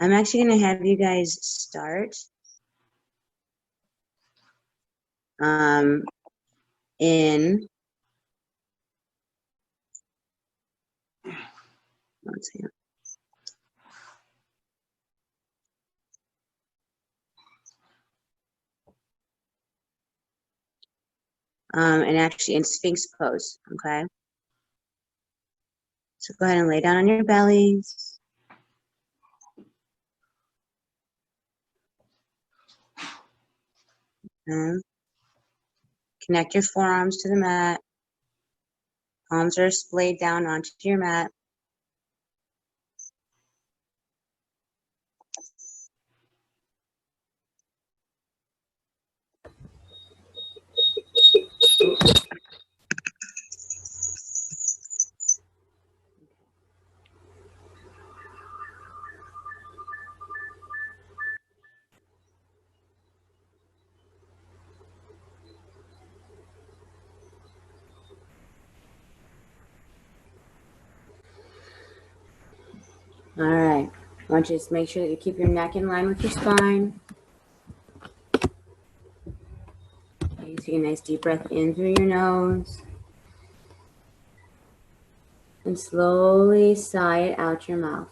I'm actually going to have you guys start in, let's see. And actually in Sphinx pose, okay? So go ahead and lay down on your bellies. Okay. Connect your forearms to the mat. Palms are splayed down onto your mat. All right. I want you to make sure that you keep your neck in line with your spine. Okay, take a nice deep breath in through your nose. And slowly sigh it out your mouth.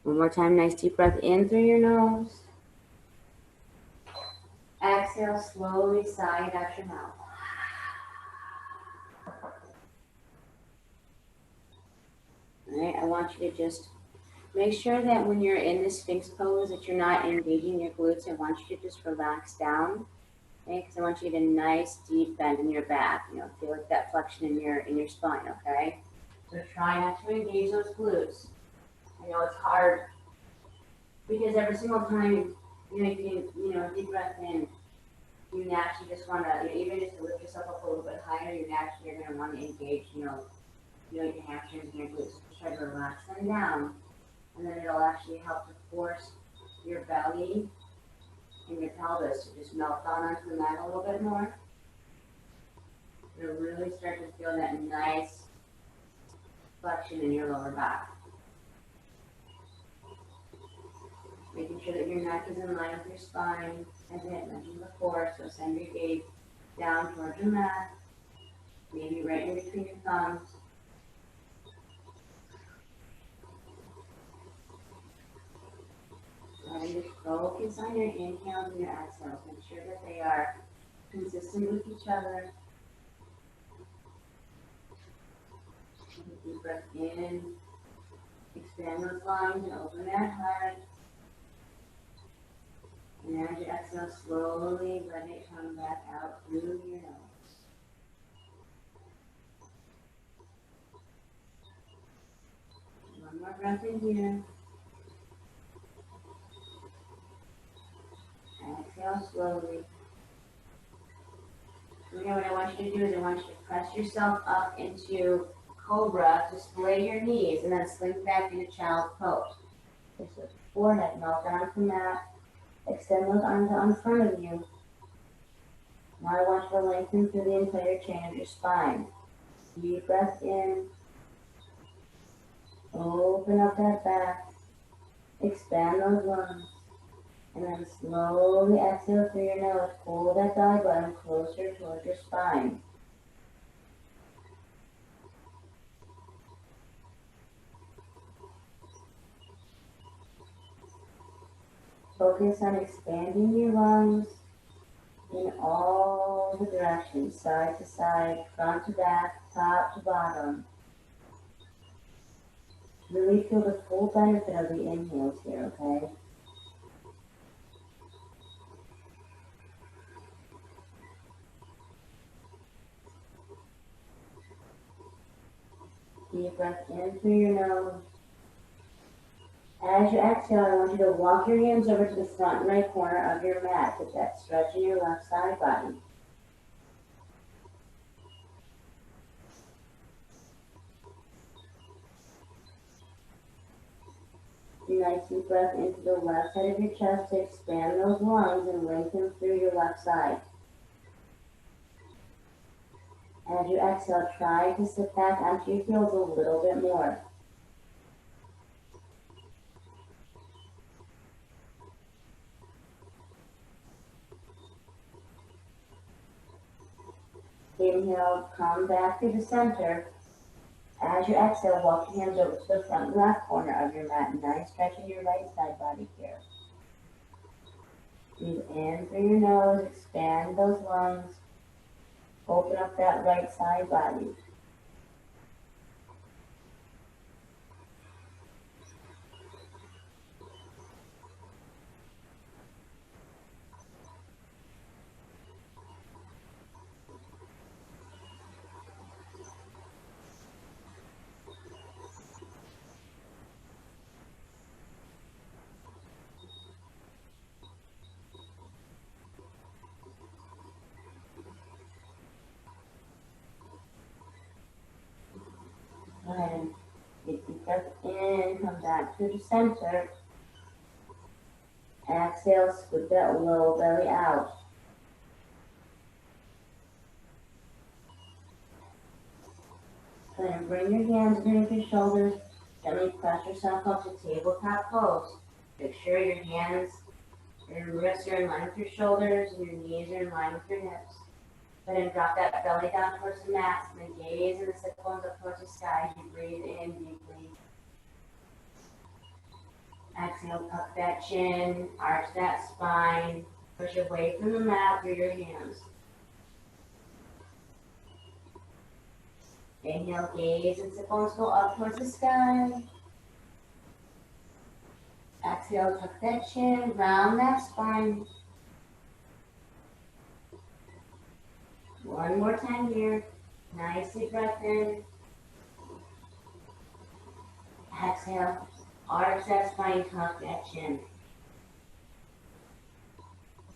One more time, nice deep breath in through your nose. Exhale, slowly sigh it out your mouth. All right, I want you to just make sure that when you're in the Sphinx pose that you're not engaging your glutes. I want you to just relax down, okay? Because I want you to get a nice deep bend in your back. You know, feel like that flexion in your spine, okay? So try not to engage those glutes. I know it's hard because every single time you're making, deep breath in, you naturally just want to, even just to lift yourself up a little bit higher, you naturally are going to want to engage, your hamstrings and your glutes. Just try to relax them down. And then it'll actually help to force your belly and your pelvis to just melt down onto the mat a little bit more. You'll really start to feel that nice flexion in your lower back. Making sure that your neck is in line with your spine, as I had mentioned before. So send your gaze down towards your mat, maybe right in between your thumbs. And just focus on your inhales and your exhales. Make sure that they are consistent with each other. Deep breath in. Expand those lungs and open that heart. And as you exhale, slowly let it come back out through your nose. One more breath in here. Exhale slowly. Now what I want you to do is I want you to press yourself up into cobra, display your knees, and then slink back into child's pose. Just with forehead, melt down from that. Extend those arms out in front of you. Now I want you to lengthen through the entire chain of your spine. Deep breath in. Open up that back. Expand those lungs. And then slowly exhale through your nose. Pull that belly button closer towards your spine. Focus on expanding your lungs in all the directions, side to side, front to back, top to bottom. Really feel the full benefit of the inhales here, okay? Deep breath in through your nose. As you exhale, I want you to walk your hands over to the front right corner of your mat. Get that stretch in your left side body. Nice deep breath into the left side of your chest to expand those lungs and lengthen through your left side. As you exhale, try to sit back onto your heels a little bit more. Inhale, come back to the center. As you exhale, walk your hands over to the front left corner of your mat. Nice stretch in your right side body here. Breathe in through your nose, expand those lungs. Open up that right side body. Go ahead and take deep breath in, come back to the center. Exhale, scoop that low belly out. Go ahead and bring your hands underneath your shoulders. Gently press yourself up to tabletop pose. Make sure your hands and your wrists are in line with your shoulders and your knees are in line with your hips. Go ahead and drop that belly down towards the mat and then gaze and the sit bones up towards the sky as you breathe in deeply. Exhale, tuck that chin, arch that spine, push away from the mat through your hands. Inhale, gaze and sit bones go up towards the sky. Exhale, tuck that chin, round that spine. One more time here. Nice deep breath in. Exhale, arch that spine, tuck that chin.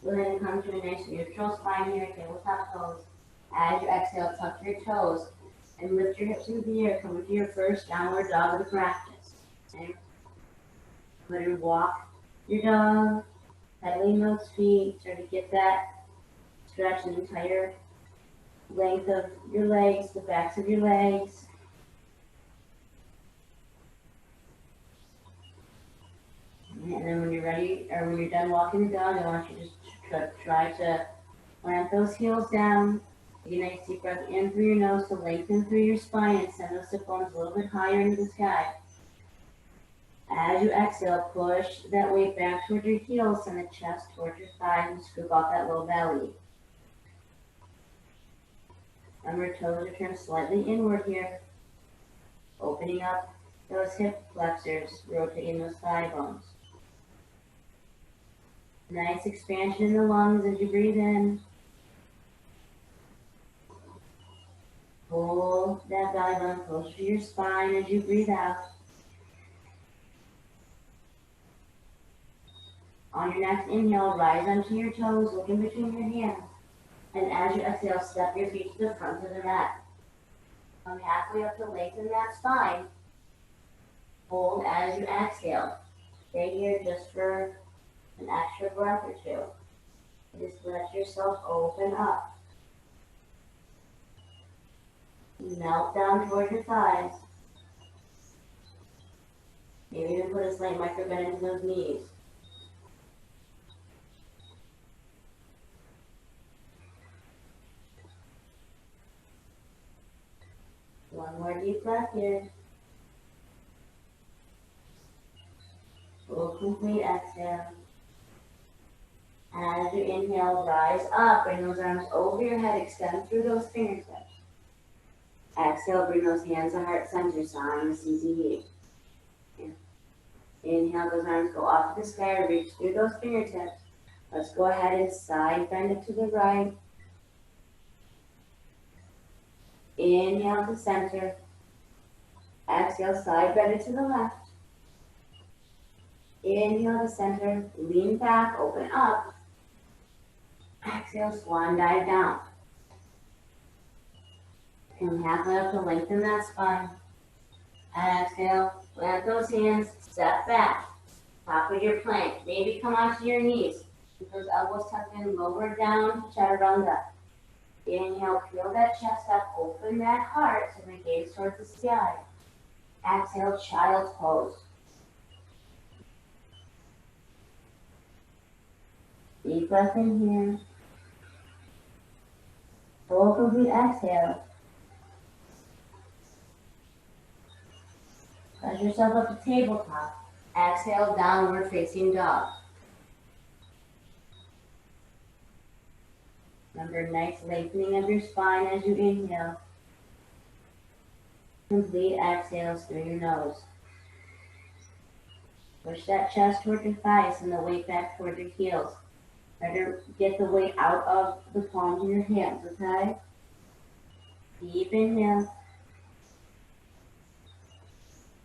Go ahead and come to a nice neutral spine here, tabletop pose. As you exhale, tuck your toes and lift your hips into the air. Come into your first downward dog of the practice. Okay? Go ahead and walk your dog, pedaling those feet. Try to get that stretch the entire length of your legs, the backs of your legs. And then when you're ready, or when you're done walking the dog, I want you to just try to plant those heels down. Take a nice deep breath in through your nose to lengthen through your spine and send those sit bones a little bit higher into the sky. As you exhale, push that weight back towards your heels, send the chest towards your thighs, and scoop out that low belly. Remember, toes are turned slightly inward here. Opening up those hip flexors, rotating those thigh bones. Nice expansion in the lungs as you breathe in. Pull that belly button closer to your spine as you breathe out. On your next inhale, rise onto your toes, look in between your hands. And as you exhale, step your feet to the front of the mat. Come halfway up to lengthen that spine. Hold as you exhale. Stay here just for an extra breath or two. Just let yourself open up. Melt down towards your thighs. Maybe even put a slight micro bend into those knees. One more deep breath here. Full complete exhale. As you inhale, rise up, bring those arms over your head, extend through those fingertips. Exhale, bring those hands to heart center, Sana CZE. Inhale, those arms go off to the sky, reach through those fingertips. Let's go ahead and side bend it to the right. Inhale to center. Exhale, side bend it to the left. Inhale to center, lean back, open up. Exhale, swan dive down. And halfway up to lengthen that spine. Exhale, plant those hands, step back. Top of your plank. Maybe come onto your knees. Keep those elbows tucked in, lower down to chaturanga. Inhale, peel that chest up, open that heart so the gaze towards the sky. Exhale, child's pose. Deep breath in here. Full complete exhale. Press yourself up to tabletop. Exhale, downward facing dog. Remember, nice lengthening of your spine as you inhale. Complete exhales through your nose. Push that chest toward your thighs and the weight back toward your heels. Try to get the weight out of the palms of your hands, okay? Deep inhale.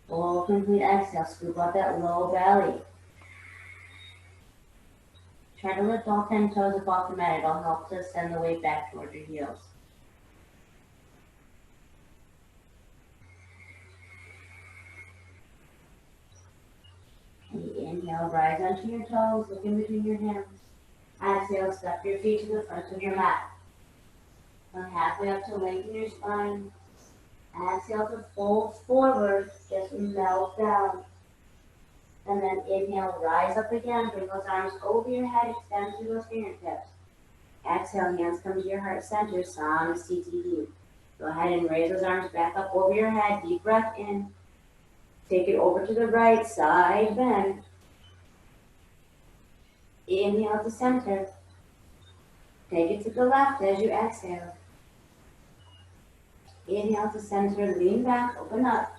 Full complete exhale. Scoop out that low belly. Try to lift all 10 toes up off the mat. It'll help to send the weight back toward your heels. And inhale, rise onto your toes, look in between your hands. Exhale, step your feet to the front of your mat. Come halfway up to lengthen your spine. Exhale to fold forward, just melt down. And then inhale, rise up again, bring those arms over your head, extend through those fingertips. Exhale, hands come to your heart center, Namaste. Go ahead and raise those arms back up over your head, deep breath in. Take it over to the right side bend. Inhale to center. Take it to the left as you exhale. Inhale to center, lean back, open up.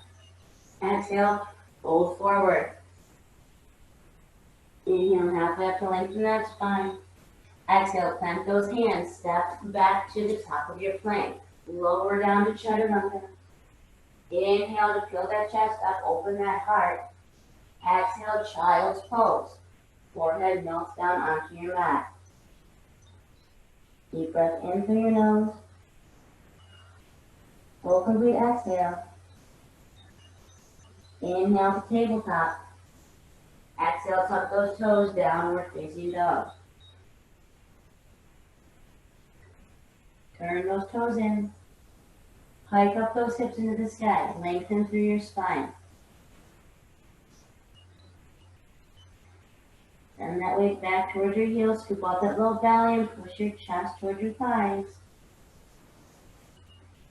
Exhale, fold forward. Inhale, halfway up to lengthen that spine. Exhale, plant those hands, step back to the top of your plank. Lower down to chaturanga. Inhale to peel that chest up, open that heart. Exhale, child's pose. Forehead melts down onto your mat. Deep breath in through your nose. Full complete exhale. Inhale to tabletop. Exhale, tuck those toes, downward facing dog. Turn those toes in. Hike up those hips into the sky. Lengthen through your spine. Send that weight back towards your heels. Scoop out that low belly and push your chest towards your thighs.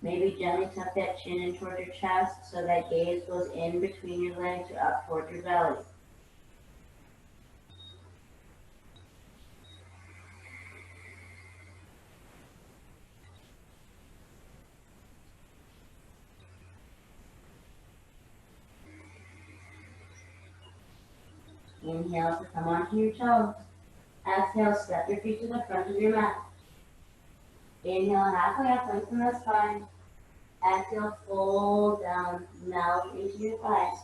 Maybe gently tuck that chin in toward your chest so that gaze goes in between your legs or up toward your belly. Inhale to come onto your toes. Exhale, step your feet to the front of your mat. Inhale, halfway up, lengthen the spine. Exhale, fold down, melt into your thighs.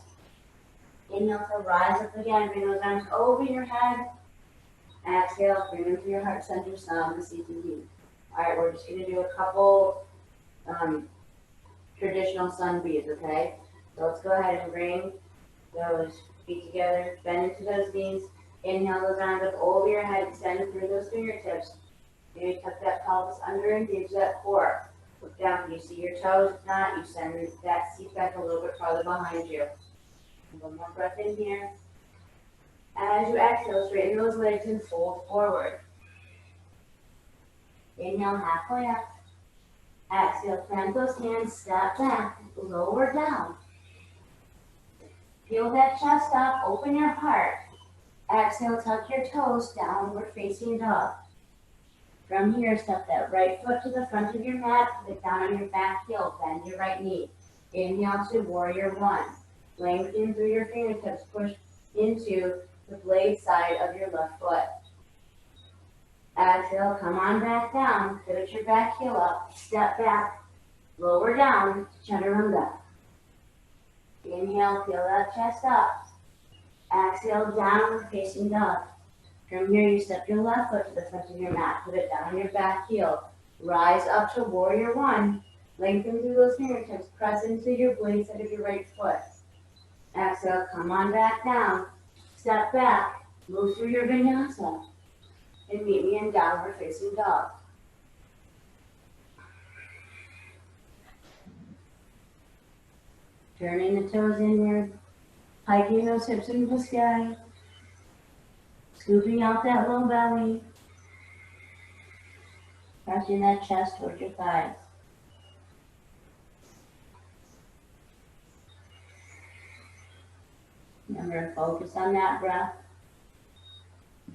Inhale to rise up again, bring those arms over your head. Exhale, bring them to your heart center, Namaste. Alright, we're just going to do a couple traditional sun breathes, okay? So let's go ahead and bring those feet together, bend into those knees. Inhale those arms up over your head, extend through those fingertips. Maybe tuck that pelvis under, engage that core. Look down, can you see your toes? If not, you send that seat back a little bit farther behind you. One more breath in here. As you exhale, straighten those legs and fold forward. Inhale, halfway up. Exhale, plant those hands, step back, lower down. Peel that chest up, open your heart. Exhale, tuck your toes, downward facing dog. From here, step that right foot to the front of your mat, put it down on your back heel, bend your right knee. Inhale to warrior one. Lengthen through your fingertips, push into the blade side of your left foot. Exhale, come on back down, pivot your back heel up, step back, lower down to chaturanga. Inhale, peel that chest up. Exhale, downward facing dog. From here, you step your left foot to the front of your mat. Put it down on your back heel. Rise up to warrior one. Lengthen through those fingertips. Press into your blade side of your right foot. Exhale, come on back down. Step back. Move through your vinyasa. And meet me in downward facing dog. Turning the toes inward, hiking those hips into the sky, scooping out that low belly, pressing that chest towards your thighs. Remember, focus on that breath.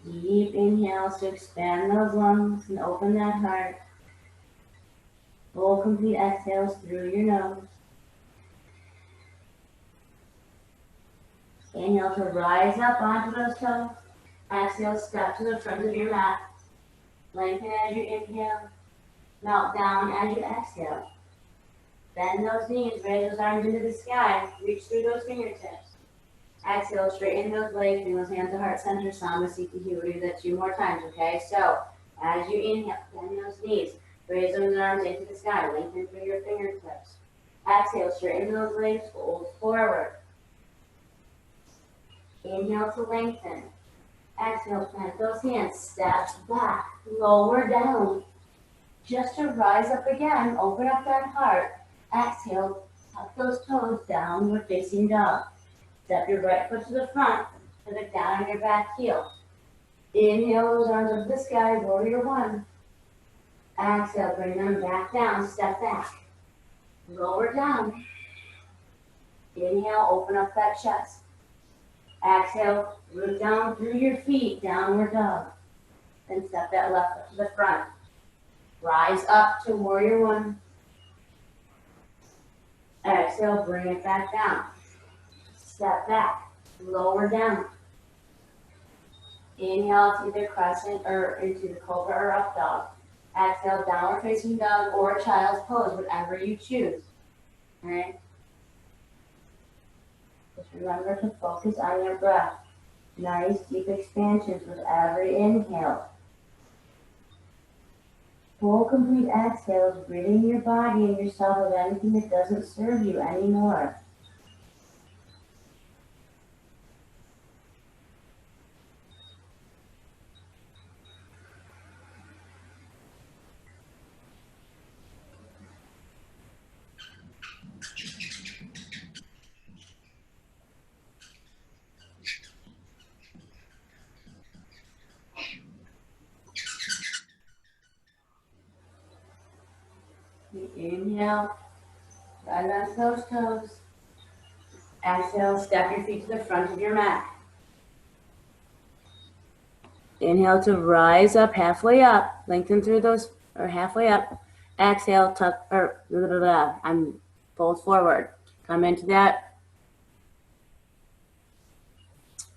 Deep inhales to expand those lungs and open that heart. Full complete exhales through your nose. Inhale to rise up onto those toes. Exhale, step to the front of your mat. Lengthen as you inhale. Melt down as you exhale. Bend those knees, raise those arms into the sky. Reach through those fingertips. Exhale, straighten those legs, bring those hands to heart center, Namaste. We'll do that 2 more times, okay? So, as you inhale, bend those knees, raise those arms into the sky, lengthen through your fingertips. Exhale, straighten those legs, fold forward. Inhale to lengthen. Exhale, plant those hands, step back, lower down. Just to rise up again, open up that heart. Exhale, tuck those toes, downward facing dog. Step your right foot to the front, pivot down on your back heel. Inhale those arms up to the sky, warrior 1. Exhale, bring them back down, step back. Lower down. Inhale, open up that chest. Exhale, root down through your feet, downward dog. Then step that left foot to the front. Rise up to warrior 1. Exhale, bring it back down. Step back, lower down. Inhale to either crescent or into the cobra or up dog. Exhale, downward facing dog or child's pose, whatever you choose. Alright? Just remember to focus on your breath. Nice deep expansions with every inhale. Full complete exhales, ridding your body and yourself of anything that doesn't serve you anymore. Inhale, rise onto those toes. Exhale, step your feet to the front of your mat. Inhale to rise up, halfway up, lengthen through those, or halfway up. Exhale, tuck, or I'm fold forward. Come into that.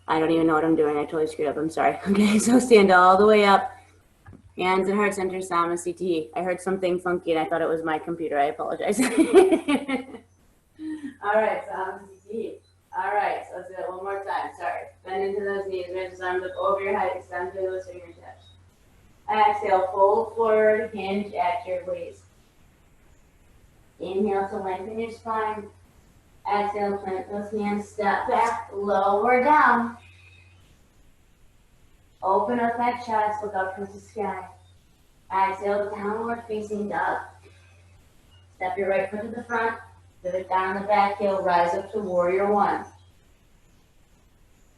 I don't even know what I'm doing. I totally screwed up. I'm sorry. Okay, so stand all the way up. Hands at heart center, Namaste. I heard something funky and I thought it was my computer. I apologize. All right, Namaste. All right, so let's do it one more time. Sorry. Bend into those knees. Raise those arms up over your head. Extend through those fingertips. Exhale, fold forward, hinge at your waist. Inhale to lengthen your spine. Exhale, plant those hands, step back, lower down. Open up that chest, look up towards the sky. Exhale, downward facing dog. Step your right foot to the front, pivot down on the back heel, rise up to warrior 1.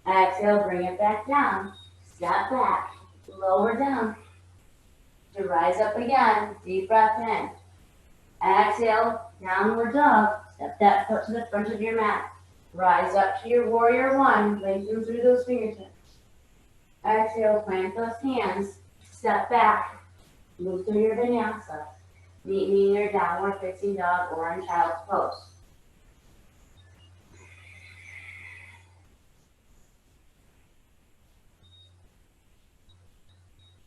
Exhale, bring it back down. Step back, lower down. To rise up again, deep breath in. Exhale, downward dog. Step that foot to the front of your mat. Rise up to your warrior 1, lengthen through those fingertips. Exhale, plant those hands, step back, move through your vinyasa. Meet me in your downward facing dog or in child's pose.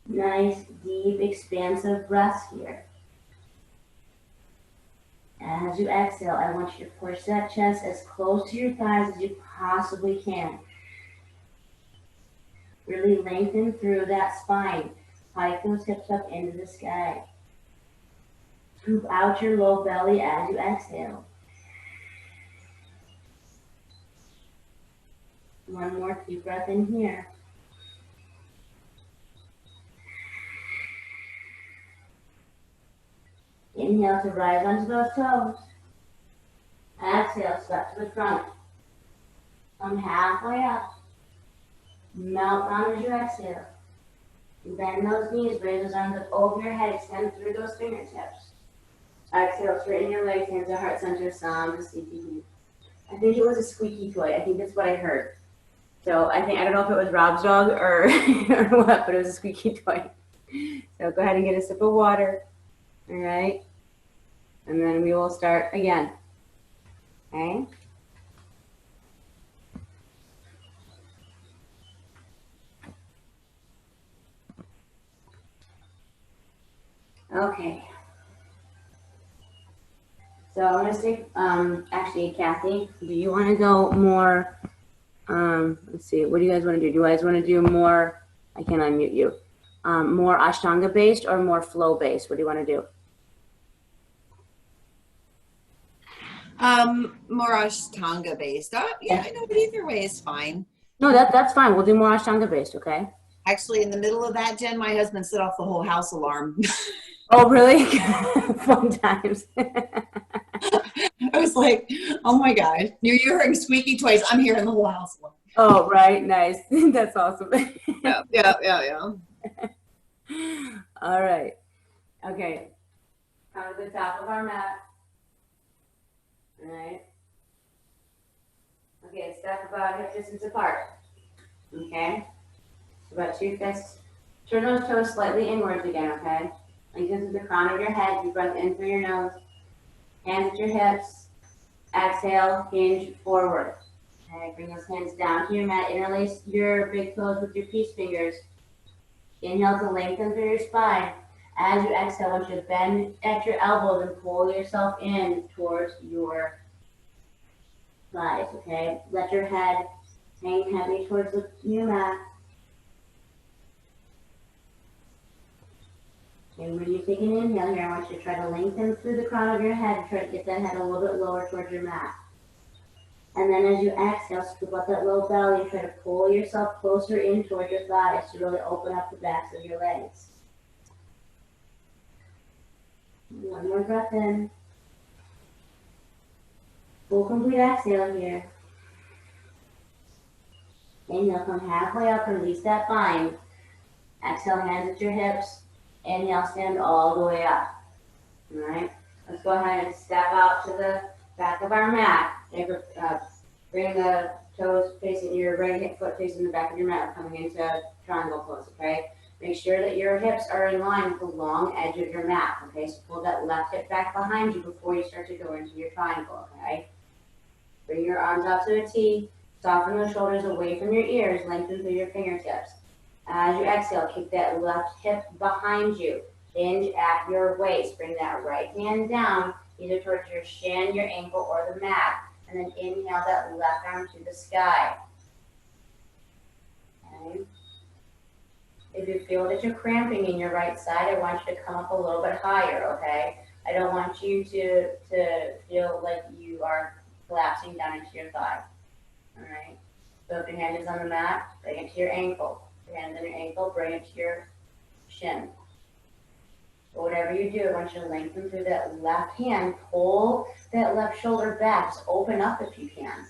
Nice, deep, expansive breaths here. As you exhale, I want you to push that chest as close to your thighs as you possibly can. Really lengthen through that spine. Hike those hips up into the sky. Scoop out your low belly as you exhale. One more deep breath in here. Inhale to rise onto those toes. Exhale, step to the front. Come halfway up. Melt down as you exhale. Bend those knees, raise those arms up over your head, extend through those fingertips. Exhale, straighten your legs, hands to heart center, Samastiti. I think it was a squeaky toy. I think that's what I heard. So I don't know if it was Rob's dog or, or what, but it was a squeaky toy. So go ahead and get a sip of water. All right. And then we will start again. Okay. Okay. So I'm going to say, actually, Kathy, do you want to go more, let's see, what do you guys want to do? Do you guys want to do more, I can unmute you, more Ashtanga based or more flow based? What do you want to do? More Ashtanga based. Yeah, I know, but either way is fine. No, that's fine. We'll do more Ashtanga based, okay? Actually, in the middle of that, Jen, my husband set off the whole house alarm. Oh, really? Fun times. I was like, oh my God, you're hearing squeaky toys. I'm hearing the whole house alarm. Oh, right. Nice. That's awesome. Yeah. All right. Okay. Come to the top of our mat. All right. Okay, step about hip distance apart. Okay. So about 2 fists. Turn those toes slightly inwards again, okay? Lengthen the crown of your head. Deep breath in through your nose. Hands at your hips. Exhale, hinge forward. Okay, bring those hands down to your mat. Interlace your big toes with your peace fingers. Inhale to lengthen through your spine. As you exhale, I want you to bend at your elbows and pull yourself in towards your thighs, okay? Let your head hang heavy towards your mat. And when you take an inhale here, I want you to try to lengthen through the crown of your head. Try to get that head a little bit lower towards your mat. And then as you exhale, scoop up that low belly and try to pull yourself closer in towards your thighs to really open up the backs of your legs. One more breath in. Full complete exhale here. Inhale, come halfway up, release that bind. Exhale, hands at your hips. Inhale, stand all the way up. All right, let's go ahead and step out to the back of our mat. Bring the toes facing your right hip, foot facing the back of your mat. We're coming into triangle pose, okay? Make sure that your hips are in line with the long edge of your mat, okay? So pull that left hip back behind you before you start to go into your triangle, okay? Bring your arms out to a T. Soften the shoulders away from your ears. Lengthen through your fingertips. As you exhale, kick that left hip behind you. Hinge at your waist. Bring that right hand down, either towards your shin, your ankle, or the mat. And then inhale that left arm to the sky. Okay. If you feel that you're cramping in your right side, I want you to come up a little bit higher, okay? I don't want you to feel like you are collapsing down into your thigh. All right. So if your hand is on the mat, bring it to your ankle. If your hand is on your ankle, bring it to your shin. But whatever you do, I want you to lengthen through that left hand. Pull that left shoulder back. Just open up if you can.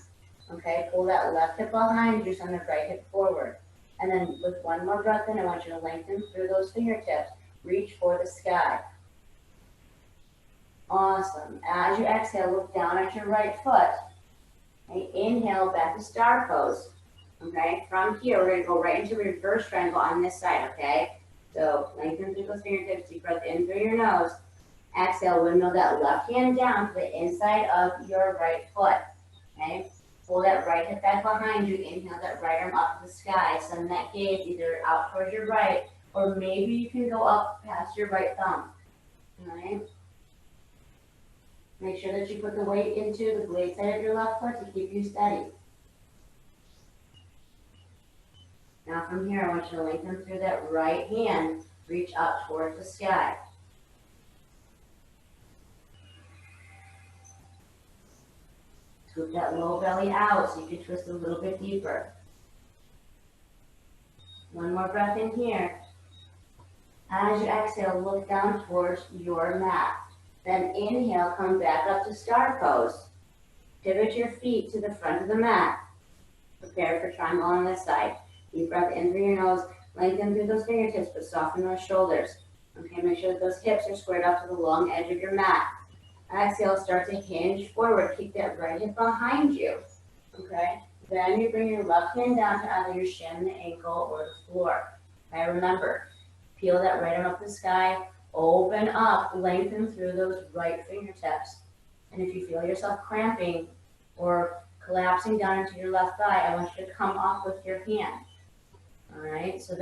Okay, pull that left hip behind you, send the right hip forward. And then with one more breath in, I want you to lengthen through those fingertips. Reach for the sky. Awesome. As you exhale, look down at your right foot. Okay, inhale, back to star pose. Okay, from here, we're going to go right into reverse triangle on this side, okay? So lengthen through those fingertips, deep breath in through your nose. Exhale, windmill that left hand down to the inside of your right foot. Okay, pull that right hip back behind you. Inhale that right arm up to the sky. Send that gaze either out towards your right, or maybe you can go up past your right thumb. All right. Make sure that you put the weight into the blade side of your left foot to keep you steady. Now from here, I want you to lengthen through that right hand, reach up towards the sky. Scoop that low belly out so you can twist a little bit deeper. One more breath in here. As you exhale, look down towards your mat. Then inhale, come back up to star pose. Pivot your feet to the front of the mat. Prepare for triangle on this side. Deep breath in through your nose. Lengthen through those fingertips, but soften those shoulders. Okay, make sure that those hips are squared up to the long edge of your mat. Exhale, start to hinge forward. Keep that right hip behind you. Okay, then you bring your left hand down to either your shin, the ankle, or the floor. Okay, remember, peel that right arm up the sky. Open up, lengthen through those right fingertips. And if you feel yourself cramping or collapsing down into your left thigh, I want you to come up with your hand. All right, so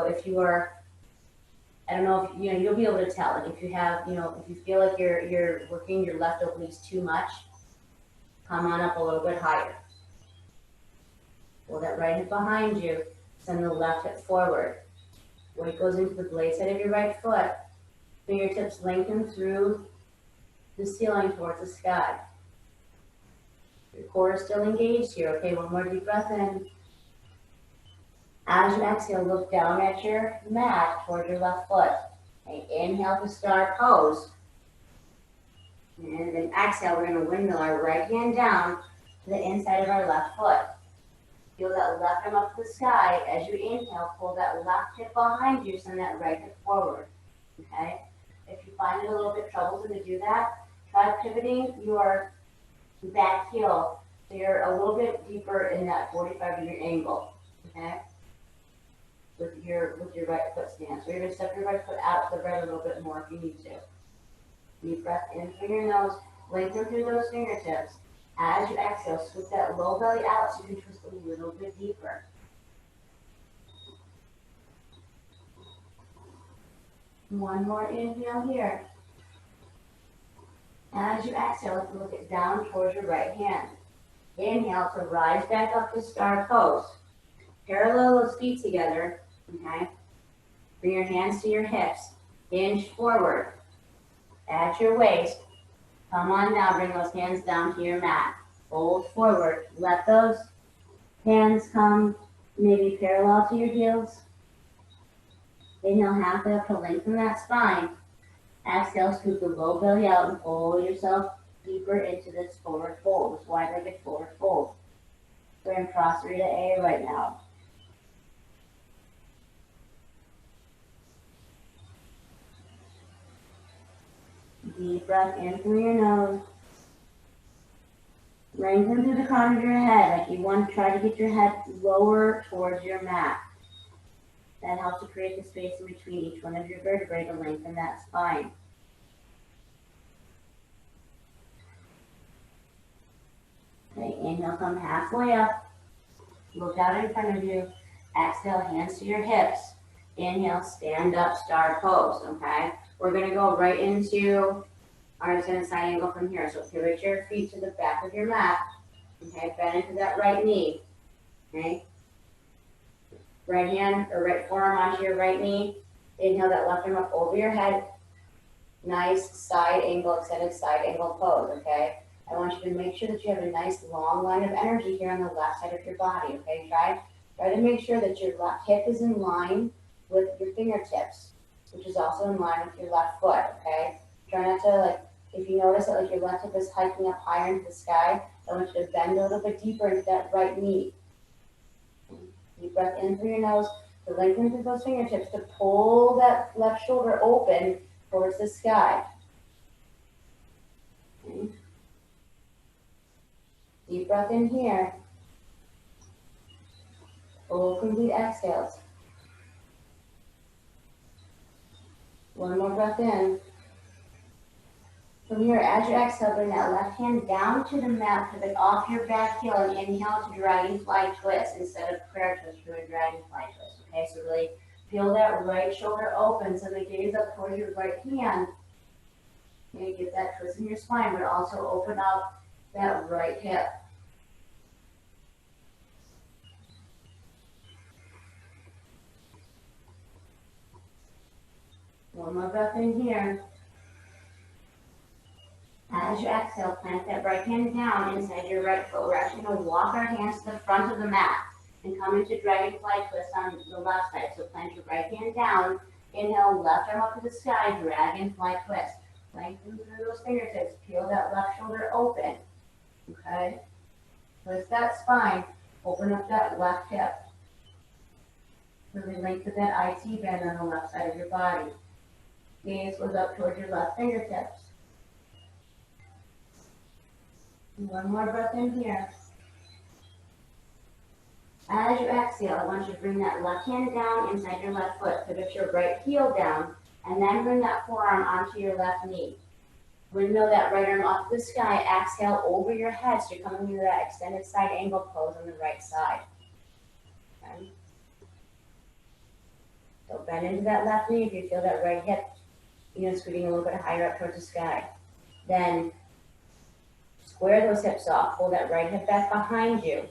if you are, I don't know if, you'll be able to tell. Like if you have, if you feel like you're working your left obliques too much, come on up a little bit higher. Pull that right hip behind you, send the left hip forward. Weight goes into the blade side of your right foot. Fingertips lengthen through the ceiling towards the sky. Your core is still engaged here. Okay, one more deep breath in. As you exhale, look down at your mat towards your left foot. Okay, inhale to star pose. And then exhale, we're going to windmill our right hand down to the inside of our left foot. Feel that left arm up to the sky. As you inhale, pull that left hip behind you, send that right hip forward. Okay? If you find it a little bit troublesome to do that, try pivoting your back heel so you're a little bit deeper in that 45-degree angle. Okay? With your right foot stance. So you're going to step your right foot out to the right a little bit more if you need to. Deep breath in through your nose. Lengthen through those fingertips. As you exhale, scoop that low belly out so you can twist a little bit deeper. One more inhale here. As you exhale, look it down towards your right hand. Inhale to rise back up to star pose. Parallel those feet together. Okay. Bring your hands to your hips. Hinge forward. At your waist. Come on now, bring those hands down to your mat. Fold forward. Let those hands come maybe parallel to your heels. Inhale, half up to lengthen that spine. Exhale, scoop the low belly out and pull yourself deeper into this forward fold, this wide-legged forward fold. We're in Prasarita A right now. Deep breath in through your nose. Lengthen through the crown of your head, like you want to try to get your head lower towards your mat. That helps to create the space in between each one of your vertebrae to lengthen that spine. Okay, inhale, come halfway up. Look out in front of you. Exhale, hands to your hips. Inhale, stand up, star pose, okay? We're going to go right into our extended side angle from here. So pivot your feet to the back of your mat. Okay, bend into that right knee. Okay? Right hand or right forearm onto your right knee. Inhale that left arm up over your head. Nice side angle, extended side angle pose, okay? I want you to make sure that you have a nice long line of energy here on the left side of your body, okay? Try to make sure that your left hip is in line with your fingertips, which is also in line with your left foot, okay? Try not to, if you notice that your left hip is hiking up higher into the sky, I want you to bend a little bit deeper into that right knee. Deep breath in through your nose to lengthen through those fingertips to pull that left shoulder open towards the sky. Okay. Deep breath in here. Full complete exhales. One more breath in. From here, as you exhale, bring that left hand down to the mat, pivot off your back heel, and inhale to dragonfly twist instead of prayer twist, do a dragonfly twist. Okay, so really feel that right shoulder open, so the gaze up towards your right hand. Okay, get that twist in your spine, but also open up that right hip. One more breath in here. As you exhale, plant that right hand down inside your right foot. We're actually going to walk our hands to the front of the mat and come into dragonfly twist on the left side. So plant your right hand down. Inhale, left arm up to the sky, dragonfly twist. Lengthen through those fingertips. Peel that left shoulder open. Okay? Twist that spine. Open up that left hip. Really lengthen that IT band on the left side of your body. Gaze goes up towards your left fingertips. And one more breath in here. As you exhale, I want you to bring that left hand down inside your left foot. Pivot your right heel down, and then bring that forearm onto your left knee. Windmill that right arm up to the sky. Exhale over your head, so you're coming into that extended side angle pose on the right side. Okay. So bend into that left knee if you feel that right hip, scooting a little bit higher up towards the sky. Then square those hips off. Pull that right hip back behind you.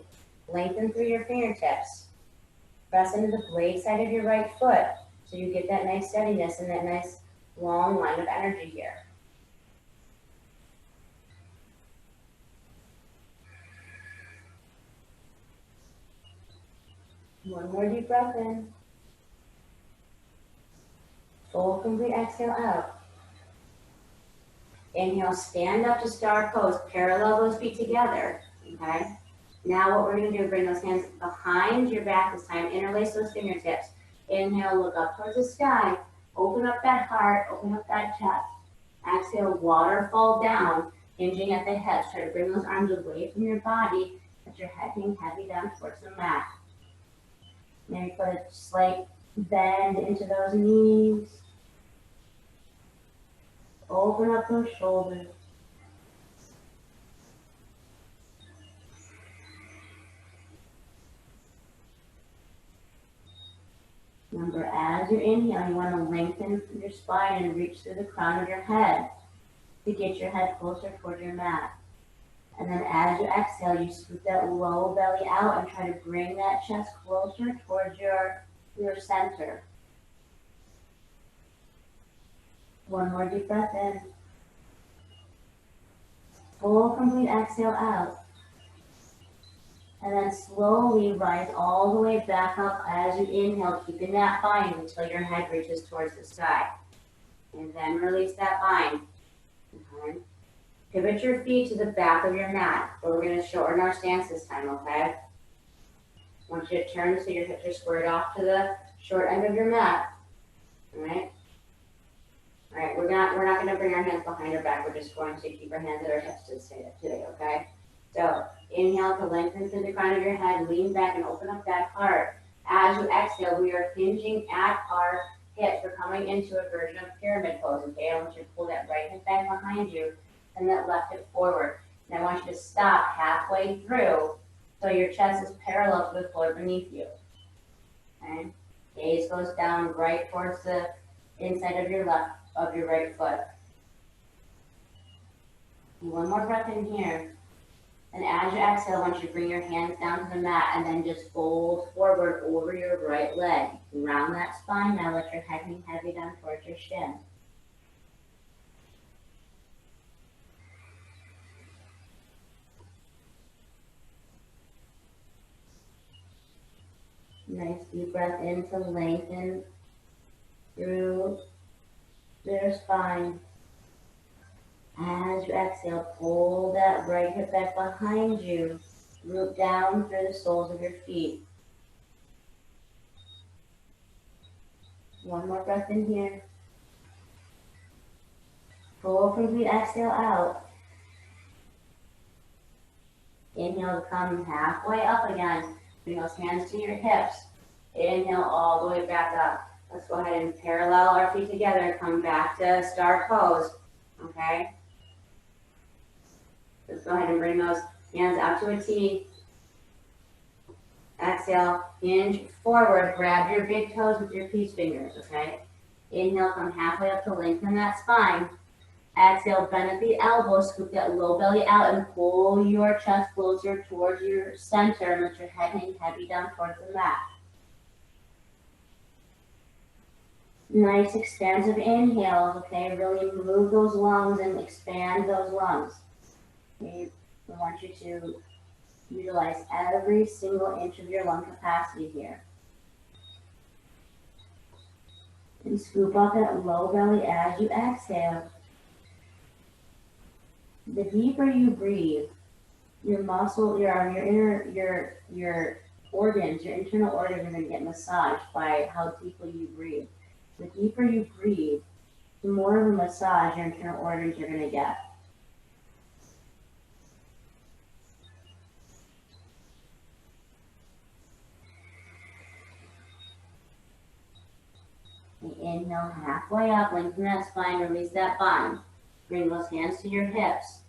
Lengthen through your fingertips. Press into the blade side of your right foot so you get that nice steadiness and that nice long line of energy here. One more deep breath in. Full complete exhale out. Inhale, stand up to star pose. Parallel those feet together. Okay? Now what we're going to do, bring those hands behind your back this time. Interlace those fingertips. Inhale, look up towards the sky. Open up that heart. Open up that chest. Exhale, waterfall down, hinging at the hips. Try to bring those arms away from your body. Let your head hang heavy down towards the mat. Maybe put a slight bend into those knees. Open up those shoulders. Remember, as you inhale, you want to lengthen your spine and reach through the crown of your head to get your head closer toward your mat. And then as you exhale, you scoop that low belly out and try to bring that chest closer towards your center. One more deep breath in. Full complete exhale out. And then slowly rise all the way back up as you inhale, keeping that bind until your head reaches towards the sky. And then release that bind. Okay. Pivot your feet to the back of your mat, but we're going to shorten our stance this time, okay? I want you to turn so your hips are squared off to the short end of your mat. All right? All right, we're not going to bring our hands behind our back. We're just going to keep our hands at our hips today, okay? So inhale to lengthen through the crown of your head, lean back and open up that heart. As you exhale, we are hinging at our hips. We're coming into a version of pyramid pose, okay? I want you to pull that right hip back behind you and that left hip forward. And I want you to stop halfway through so your chest is parallel to the floor beneath you. Okay? Gaze goes down right towards the inside of your right foot. And one more breath in here. And as you exhale, I want you to bring your hands down to the mat and then just fold forward over your right leg. Round that spine. Now let your head hang heavy down towards your shin. Nice deep breath in to lengthen through their spine. As you exhale, pull that right hip back behind you. Root down through the soles of your feet. One more breath in here. Full complete exhale out. Inhale to come halfway up again. Bring those hands to your hips. Inhale all the way back up. Let's go ahead and parallel our feet together and come back to star pose. Okay? Let's go ahead and bring those hands out to a T. Exhale, hinge forward. Grab your big toes with your peace fingers, okay? Inhale, come halfway up to lengthen that spine. Exhale, bend at the elbows, scoop that low belly out and pull your chest closer towards your center and let your head hang heavy down towards the mat. Nice expansive inhales, okay? Really move those lungs and expand those lungs. Okay? I want you to utilize every single inch of your lung capacity here. And scoop up that low belly as you exhale. The deeper you breathe, your muscle, your inner, your organs, your internal organs are going to get massaged by how deeply you breathe. The deeper you breathe, the more of a massage your internal organs are going to get. Inhale halfway up, lengthen that spine, release that bind. Bring those hands to your hips.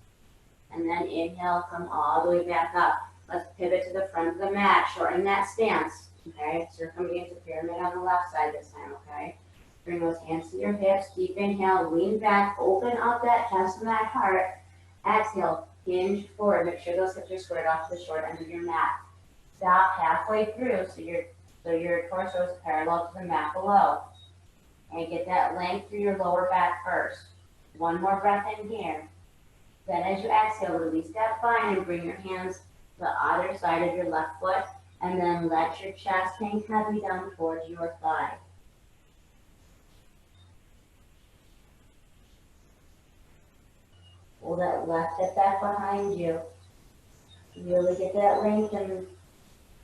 And then inhale, come all the way back up. Let's pivot to the front of the mat, shorten that stance. Okay, so you're coming into pyramid on the left side this time, okay? Bring those hands to your hips, deep inhale, lean back, open up that chest and that heart. Exhale, hinge forward, make sure those hips are squared off the short end of your mat. Stop halfway through so your torso is parallel to the mat below. And get that length through your lower back first. One more breath in here. Then as you exhale, release that bind and bring your hands to the other side of your left foot. And then let your chest hang heavy down towards your thigh. Pull that left hip back behind you. Really get that length in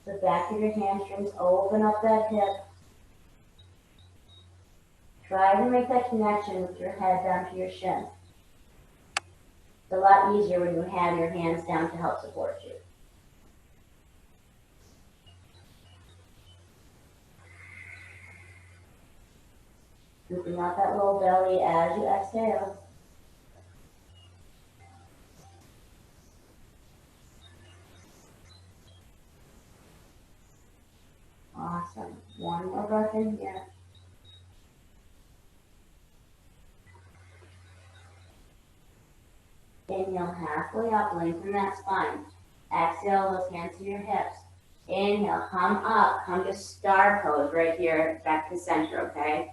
the back of your hamstrings. Open up that hip. Try to make that connection with your head down to your shin. It's a lot easier when you have your hands down to help support you. Scooping out that little belly as you exhale. Awesome. One more breath in here. Inhale halfway up, lengthen that spine. Exhale, those hands to your hips. Inhale, come up, come to star pose right here, back to center, okay?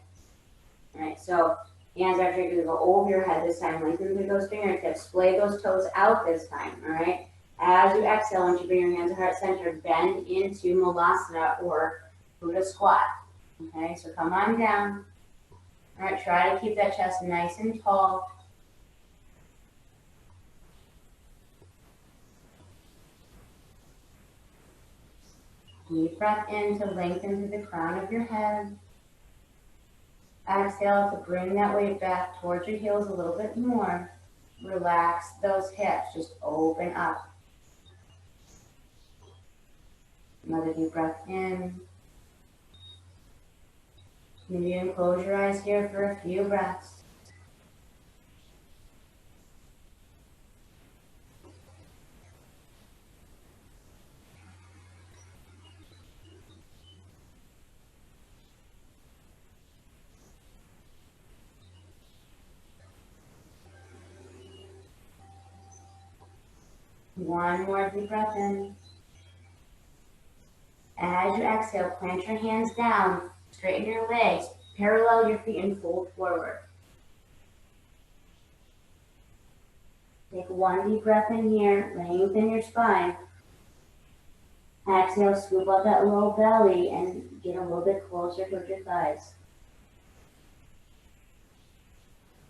All right, so hands are going to go over your head this time. Lengthen through those fingertips. Splay those toes out this time, all right? As you exhale, once you bring your hands to heart center, bend into Malasana or Buddha squat. Okay, so come on down. All right, try to keep that chest nice and tall. Deep breath in to lengthen through the crown of your head. Exhale to bring that weight back towards your heels a little bit more. Relax those hips, just open up. Another deep breath in. Maybe you can close your eyes here for a few breaths. One more deep breath in. As you exhale, plant your hands down, straighten your legs, parallel your feet and fold forward. Take one deep breath in here, lengthen your spine. Exhale, scoop up that low belly and get a little bit closer towards your thighs.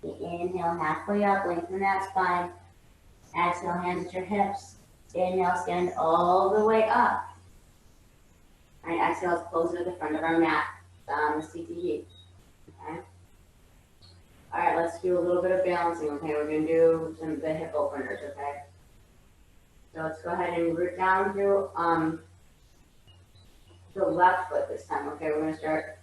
Inhale, halfway up, lengthen that spine. Exhale, hands at your hips. Inhale, stand all the way up. All right, exhale, let's close it at the front of our mat, the CTE. Okay. All right, let's do a little bit of balancing. Okay, we're gonna do some of the hip openers. Okay. So let's go ahead and root down through the left foot this time. Okay, we're gonna start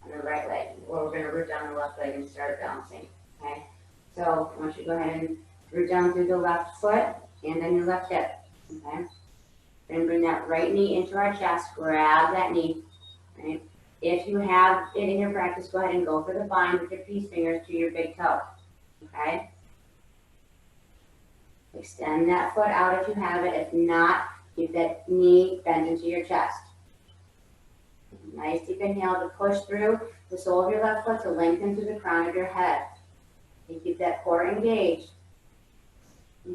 on the right leg, or we're gonna root down the left leg and start balancing. Okay. So I want you to go ahead and root down through the left foot and then your left hip. Okay. We're going to bring that right knee into our chest. Grab that knee. Right? If you have it in your practice, go ahead and go for the bind with your peace fingers to your big toe. Okay? Extend that foot out if you have it. If not, keep that knee bent into your chest. Nice deep inhale to push through the sole of your left foot to lengthen through the crown of your head. And keep that core engaged.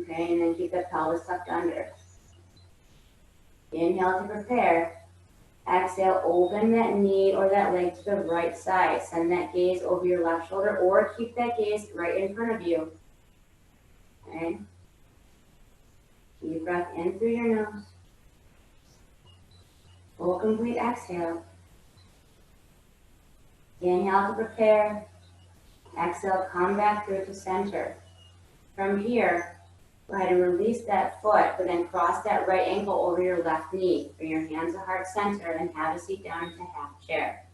Okay, and then keep that pelvis tucked under. Inhale to prepare. Exhale, open that knee or that leg to the right side. Send that gaze over your left shoulder or keep that gaze right in front of you. Okay. Deep breath in through your nose. Full complete exhale. Inhale to prepare. Exhale, come back through to center. From here, go ahead and release that foot, but then cross that right ankle over your left knee. Bring your hands to heart center and have a seat down into half chair.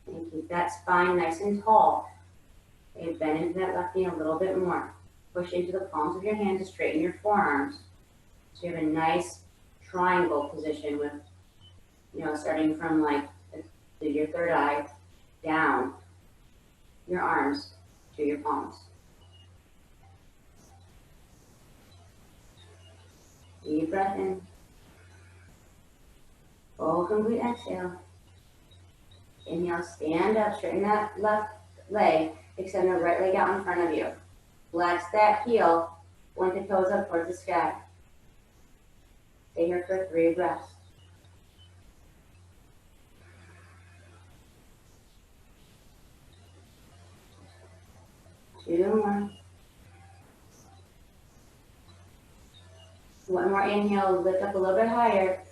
And keep that spine nice and tall. Okay, bend into that left knee a little bit more. Push into the palms of your hands to straighten your forearms. So you have a nice triangle position with, starting from like your third eye down your arms to your palms. Deep breath in. Full complete exhale. Inhale, stand up, straighten that left leg, extend the right leg out in front of you. Flex that heel, point the toes up towards the sky. Stay here for 3 breaths. Two more. One more inhale, lift up a little bit higher.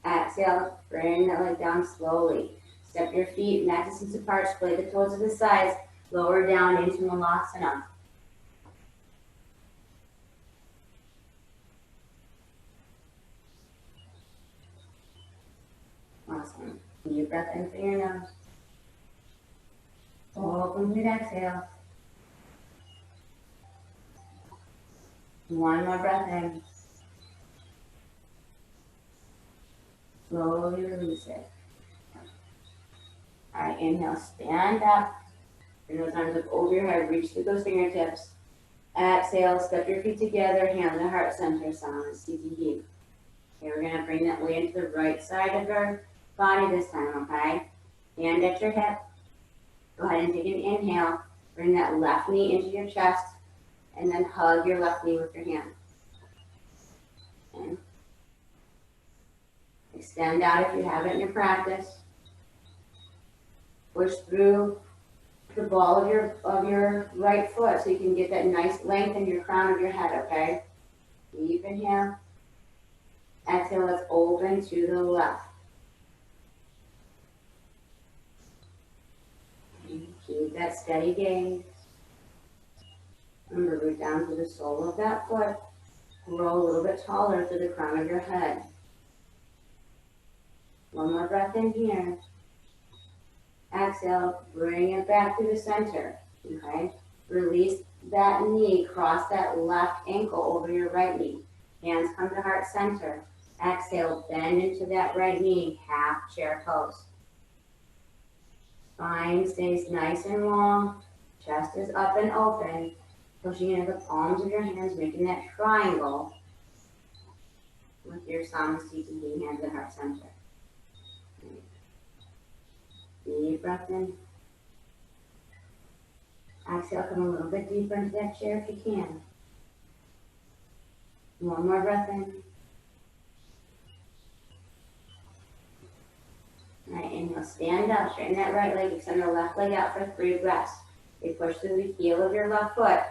Exhale, bring that leg down slowly. Step your feet mat distance apart, splay the toes to the sides, lower down into Malasana. Awesome. Deep breath in through your nose. Full complete exhale. One more breath in. Slowly release it. All right, inhale, stand up. Bring those arms up over your head, reach through those fingertips. Exhale, step your feet together, hands to heart center, Namaste. Okay, we're gonna bring that weight into the right side of your body this time, okay? Hand at your hip. Go ahead and take an inhale. Bring that left knee into your chest, and then hug your left knee with your hand. Okay. Extend out if you have it in your practice. Push through the ball of your right foot so you can get that nice length in your crown of your head, okay? Deep inhale. Exhale, let's open to the left. Keep that steady gaze. Remember, root down to the sole of that foot. Grow a little bit taller to the crown of your head. One more breath in here. Exhale, bring it back to the center, okay? Release that knee, cross that left ankle over your right knee. Hands come to heart center. Exhale, bend into that right knee, half chair pose. Spine stays nice and long, chest is up and open, pushing into the palms of your hands, making that triangle with your Namaste hands at heart center. Deep breath in. Exhale, come a little bit deeper into that chair if you can. One more breath in. All right, inhale, stand up, straighten that right leg, extend the left leg out for 3 breaths. Okay, push through the heel of your left foot.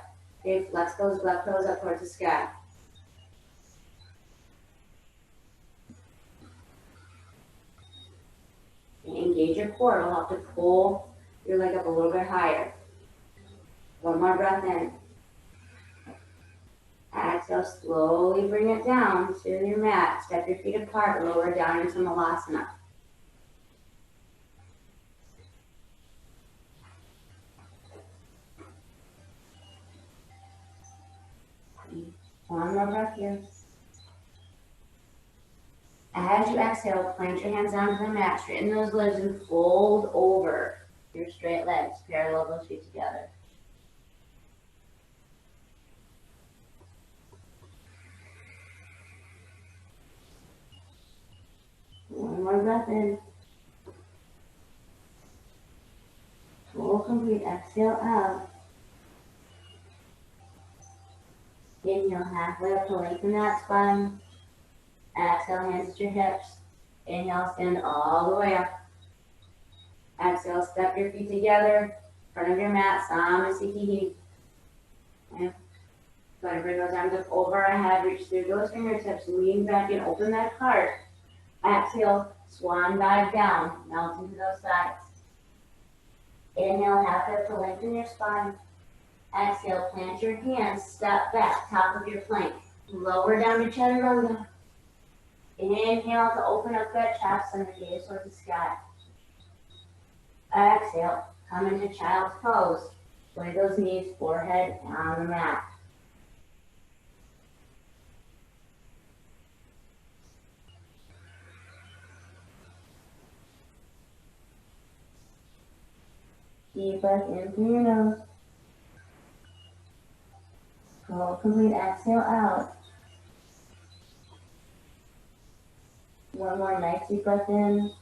Okay, flex those left toes up towards the sky. Engage your core. You'll have to pull your leg up a little bit higher. One more breath in. Exhale, slowly bring it down to your mat. Step your feet apart, lower down into Malasana. One more breath here. As you exhale, plant your hands down to the mat, straighten those legs and fold over your straight legs. Parallel those feet together. One more breath in. Full complete exhale out. Inhale halfway up to lengthen that spine. Exhale, hands at your hips. Inhale, stand all the way up. Exhale, step your feet together. Front of your mat, Namaste. Okay. Go ahead and bring those arms up over our head, reach through those fingertips, lean back and open that heart. Exhale, swan dive down, melt into those sides. Inhale, half hip to lengthen your spine. Exhale, plant your hands, step back, top of your plank. Lower down to chaturanga. Inhale to open up that chest and gaze towards the sky. Exhale, come into child's pose. Lay those knees, forehead on the mat. Deep breath in through your nose. Full complete exhale out. One more nice deep breath in.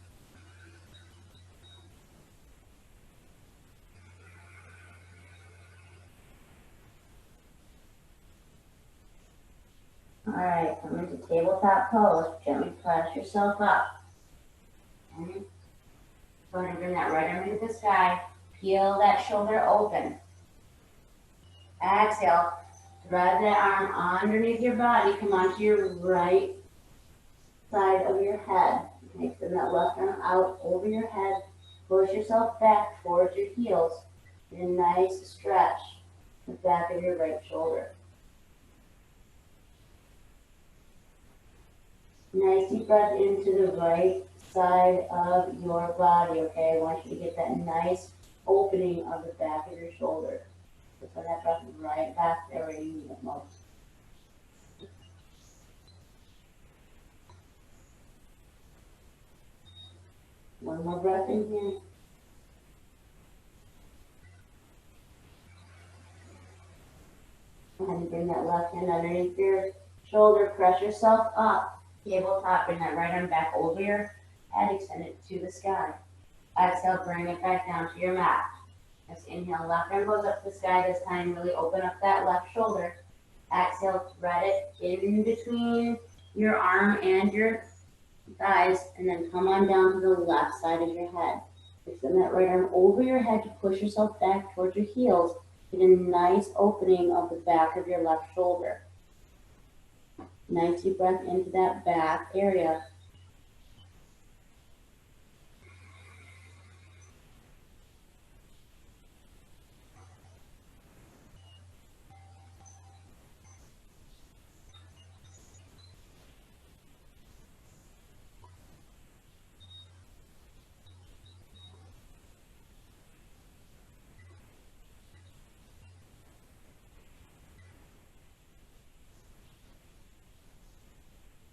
Alright, come into tabletop pose. Gently press yourself up. Okay. Go ahead and bring that right arm into the sky. Peel that shoulder open. Exhale. Thread that arm underneath your body. Come onto your right side of your head. Okay, send that left arm out over your head. Push yourself back towards your heels. Get a nice stretch the back of your right shoulder. Nice deep breath into the right side of your body, okay? I want you to get that nice opening of the back of your shoulder. So send that breath right back there where you need it most. One more breath in here. Go ahead and bring that left hand underneath your shoulder. Press yourself up. Tabletop, bring that right arm back over your head. Extend it to the sky. Exhale, bring it back down to your mat. Let's inhale, left arm goes up to the sky this time. Really open up that left shoulder. Exhale, thread it in between your arm and your thighs, and then come on down to the left side of your head. Extend that right arm over your head to push yourself back towards your heels. Get a nice opening of the back of your left shoulder. Nice deep breath into that back area.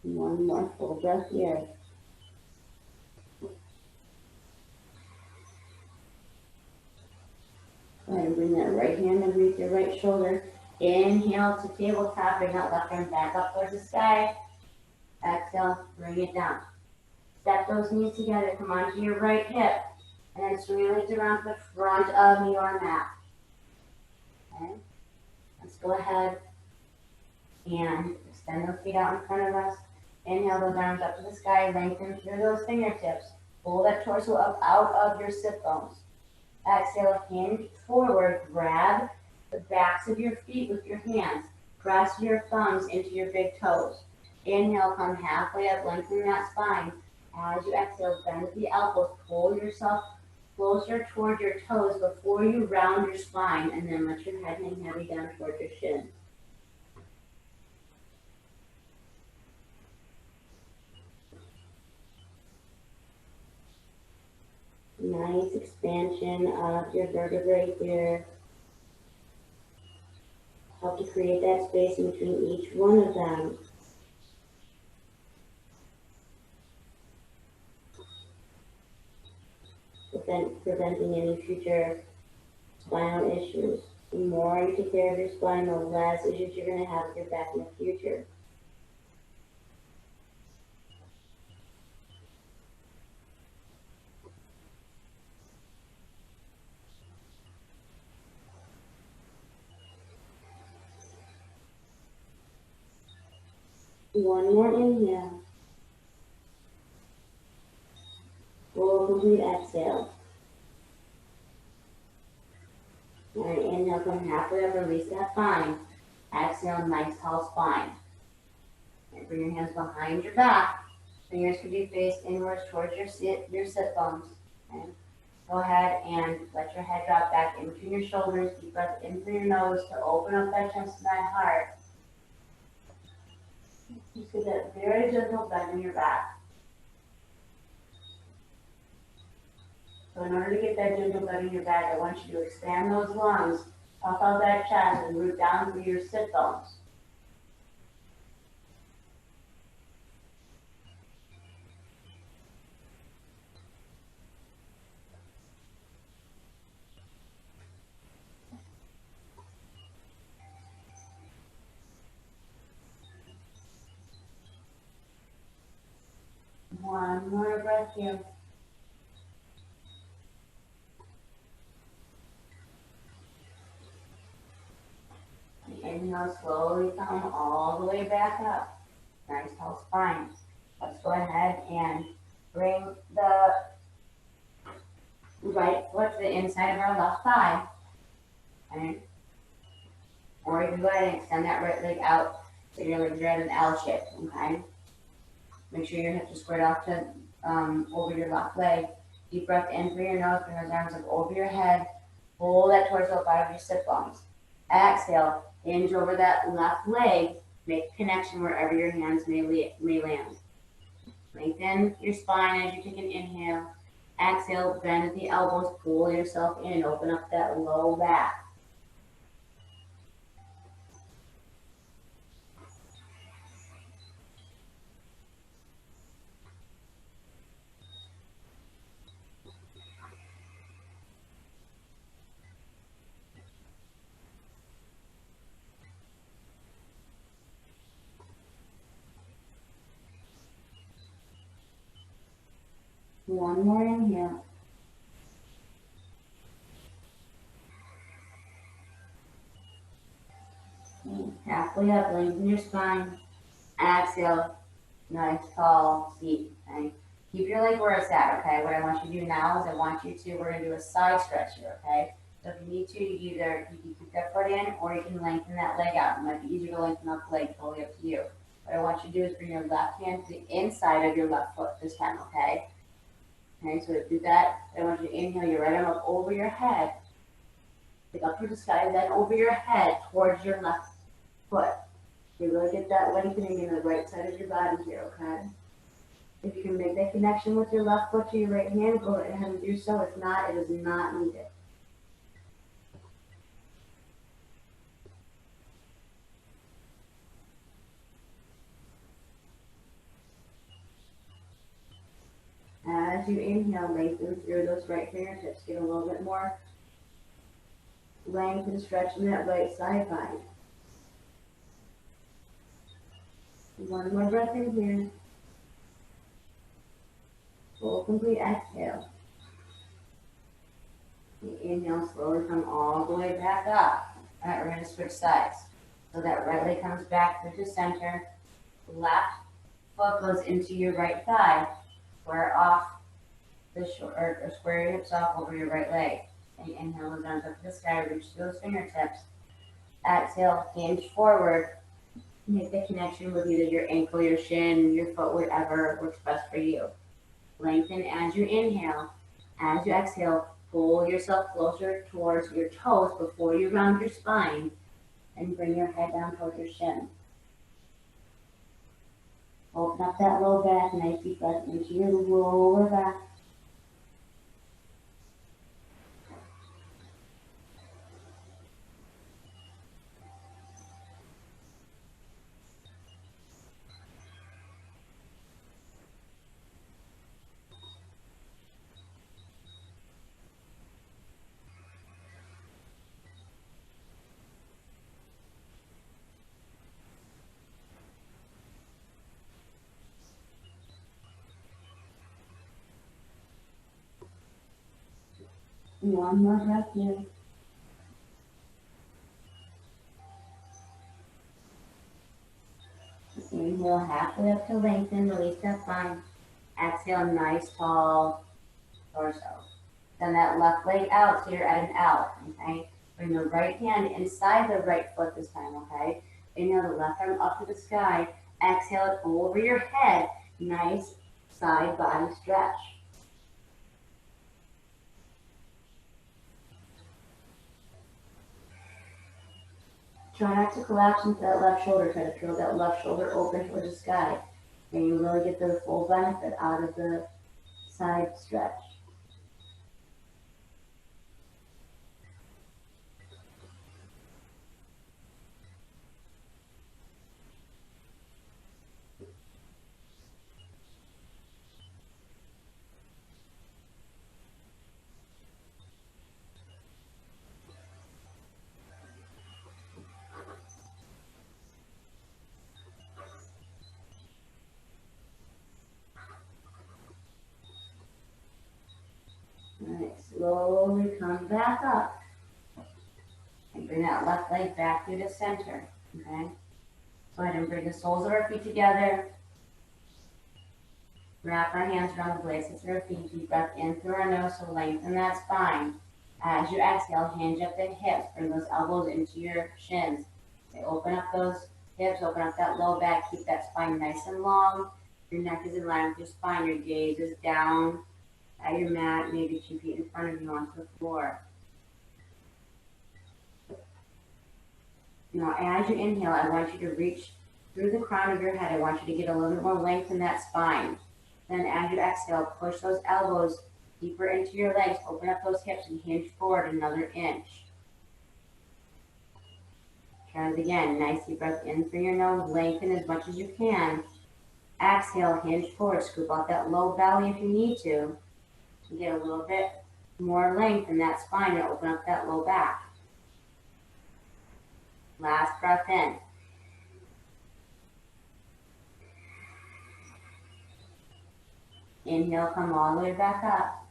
One more full breath here. Go ahead and bring that right hand underneath your right shoulder. Inhale to tabletop. Bring that left arm back up towards the sky. Exhale, bring it down. Step those knees together. Come onto your right hip. And then swing your legs around to the front of your mat. Okay? Let's go ahead and extend those feet out in front of us. Inhale those arms up to the sky. Lengthen through those fingertips. Pull that torso up out of your sit bones. Exhale, hinge forward. Grab the backs of your feet with your hands. Press your thumbs into your big toes. Inhale, come halfway up, lengthen that spine. As you exhale, bend at the elbows. Pull yourself closer toward your toes before you round your spine, and then let your head hang heavy down toward your shins. Nice expansion of your vertebrae here. Help to create that space in between each one of them. Preventing any future spinal issues. The more you take care of your spine, the less issues you're going to have with your back in the future. One more inhale. Full complete exhale. All right, inhale, come halfway up, release that spine. Exhale, nice tall spine. And bring your hands behind your back. Fingers can be faced inwards towards your sit bones. Okay. Go ahead and let your head drop back in between your shoulders. Deep breath in through your nose to open up that chest and that heart. Just get that very gentle bend in your back. So in order to get that gentle bend in your back, I want you to expand those lungs, puff out that chest, and root down through your sit bones. One more breath here. Inhale, slowly come all the way back up. Nice tall spine. Let's go ahead and bring the right foot to the inside of our left thigh. Okay. Or you can go ahead and extend that right leg out so your legs are at an L shape. Okay. Make sure your hips are squared off to over your left leg. Deep breath in through your nose, bring those arms up over your head. Pull that torso up out of your sit bones. Exhale, hinge over that left leg. Make a connection wherever your hands may land. Lengthen your spine as you take an inhale. Exhale, bend at the elbows, pull yourself in, open up that low back. One more inhale. Halfway up, lengthen your spine. Exhale, nice tall seat. Okay? Keep your leg where it's at, okay? What I want you to do now is we're going to do a side stretch here, okay? So if you need to, you can keep that foot in or you can lengthen that leg out. It might be easier to lengthen up the leg, totally up to you. What I want you to do is bring your left hand to the inside of your left foot this time, okay? Okay, so to do that, I want you to inhale your right arm up over your head. Pick up towards the sky, then over your head towards your left foot. You really get that lengthening in the right side of your body here, okay? If you can make that connection with your left foot to your right hand, go ahead and do so. If not, it is not needed. As you inhale, lengthen through those right fingertips. Get a little bit more length and stretch in that right side body. One more breath in here. Full complete exhale. Inhale, slowly come all the way back up. All right, we're going to switch sides. So that right leg comes back through the center. Left foot goes into your right thigh. Square off the or square your hips off over your right leg. And inhale, those arms up to the sky, reach to those fingertips. Exhale, hinge forward. Make the connection with either your ankle, your shin, your foot, whatever works best for you. Lengthen as you inhale. As you exhale, pull yourself closer towards your toes before you round your spine and bring your head down towards your shin. Open up that low back, nice deep breath into your lower back. One more breath here. Inhale halfway up to lengthen, release that spine. Exhale, nice tall torso. Send that left leg out so you're at an L, okay? Bring the right hand inside the right foot this time, okay? Inhale the left arm up to the sky. Exhale it over your head. Nice side body stretch. Try not to collapse into that left shoulder. Try to throw that left shoulder open towards the sky. And you really get the full benefit out of the side stretch. Alright, slowly come back up. And bring that left leg back through the center. Okay? Go ahead and bring the soles of our feet together. Wrap our hands around the blades of our feet. Deep breath in through our nose, so lengthen that spine. As you exhale, hinge up the hips. Bring those elbows into your shins. Okay, open up those hips, open up that low back. Keep that spine nice and long. Your neck is in line with your spine. Your gaze is down at your mat, maybe 2 feet in front of you onto the floor. Now, as you inhale, I want you to reach through the crown of your head. I want you to get a little bit more length in that spine. Then as you exhale, push those elbows deeper into your legs. Open up those hips and hinge forward another inch. Try it again. Nice deep breath in through your nose. Lengthen as much as you can. Exhale, hinge forward. Scoop out that low belly if you need to. Get a little bit more length in that spine and open up that low back. Last breath in. Inhale, come all the way back up.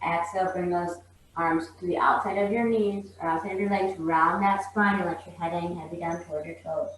Exhale, bring those arms to the outside of your knees or outside of your legs. Round that spine and let your head hang heavy down toward your toes.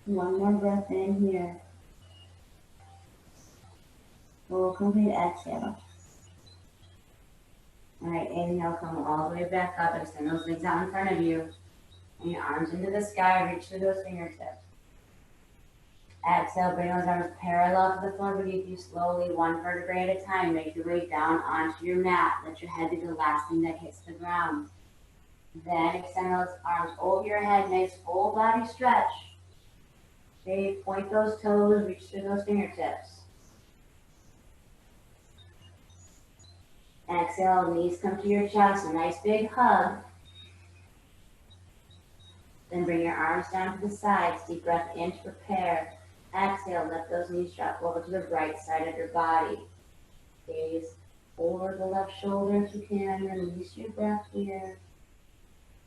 One more breath in here. Full complete exhale. Alright, inhale, come all the way back up. Extend those legs out in front of you. And your arms into the sky. Reach through those fingertips. Exhale, bring those arms parallel to the floor beneath you slowly, one vertebrae at a time. Make your way down onto your mat. Let your head be the last thing that hits the ground. Then extend those arms over your head. Nice full body stretch. Okay, point those toes, reach through those fingertips. Exhale, knees come to your chest, a nice big hug. Then bring your arms down to the sides, deep breath in to prepare. Exhale, let those knees drop over to the right side of your body. Gaze over the left shoulder if you can, release your breath here.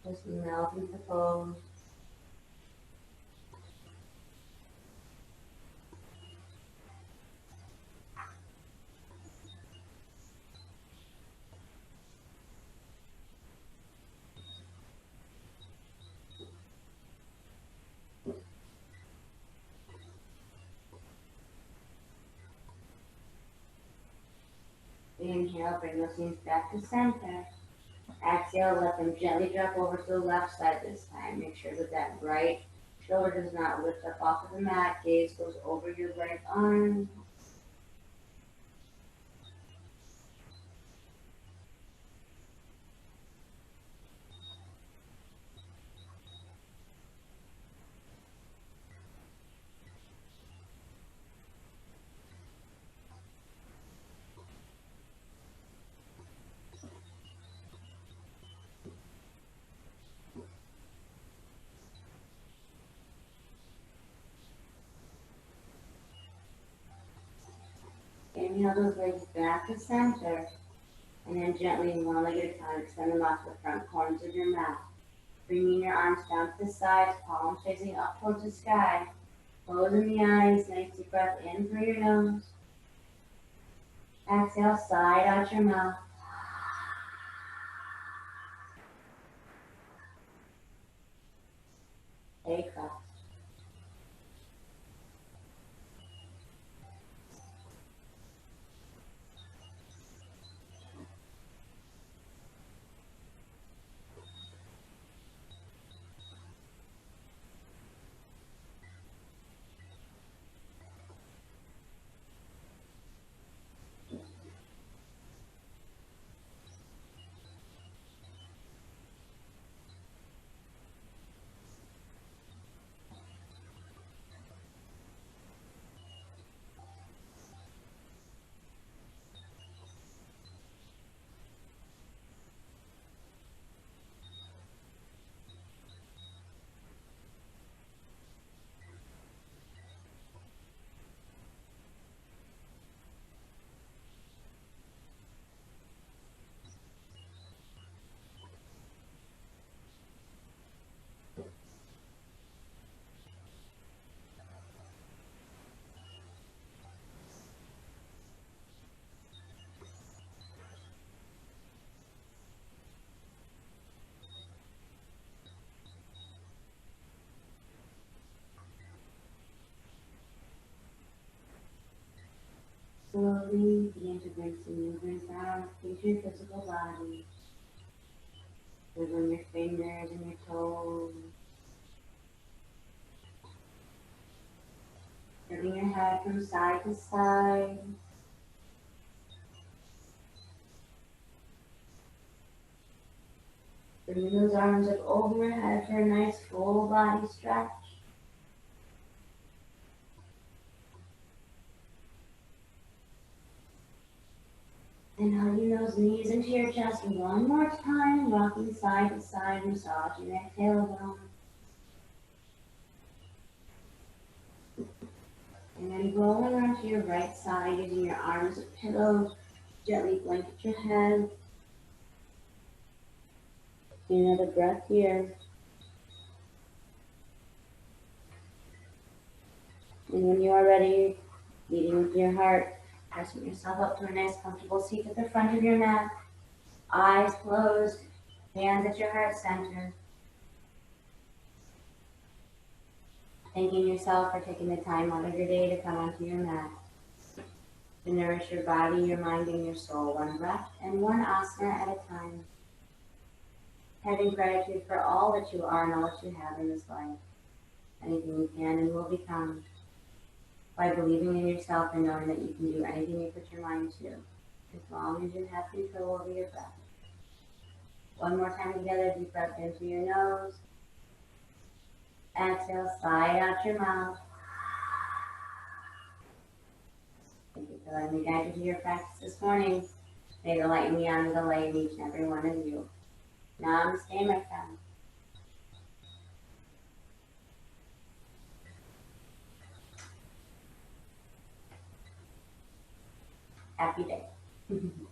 Just melt into the pose. Inhale, bring those knees back to center. Exhale, let them gently drop over to the left side this time. Make sure that that right shoulder does not lift up off of the mat. Gaze goes over your right arm. Inhale those legs back to center. And then gently, one leg at a time, extend them out to the front corners of your mat. Bringing your arms down to the sides, palms facing up towards the sky. Closing the eyes, nice deep breath in through your nose. Exhale, sigh out your mouth. Take rest. Slowly begin to bring some movement back into your physical body. Wiggle your fingers and your toes. Turning your head from side to side. Bringing those arms up over your head for a nice full body stretch. And hugging those knees into your chest one more time, rocking side to side, massaging that tailbone. And then rolling onto your right side, using your arms as pillows, gently blanket your head. Another breath here. And when you are ready, leading with your heart, pressing yourself up to a nice comfortable seat at the front of your mat. Eyes closed, hands at your heart center. Thanking yourself for taking the time out of your day to come onto your mat. To nourish your body, your mind, and your soul, one breath and one asana at a time. Having gratitude for all that you are and all that you have in this life. Anything you can and will become. By believing in yourself and knowing that you can do anything you put your mind to, as long as you have control over your breath. One more time together, deep breath in through your nose. Exhale, sigh out your mouth. Thank you for letting me guide you through your practice this morning. May the light in me honor the light in each and every one of you. Namaste, my friend. Happy day.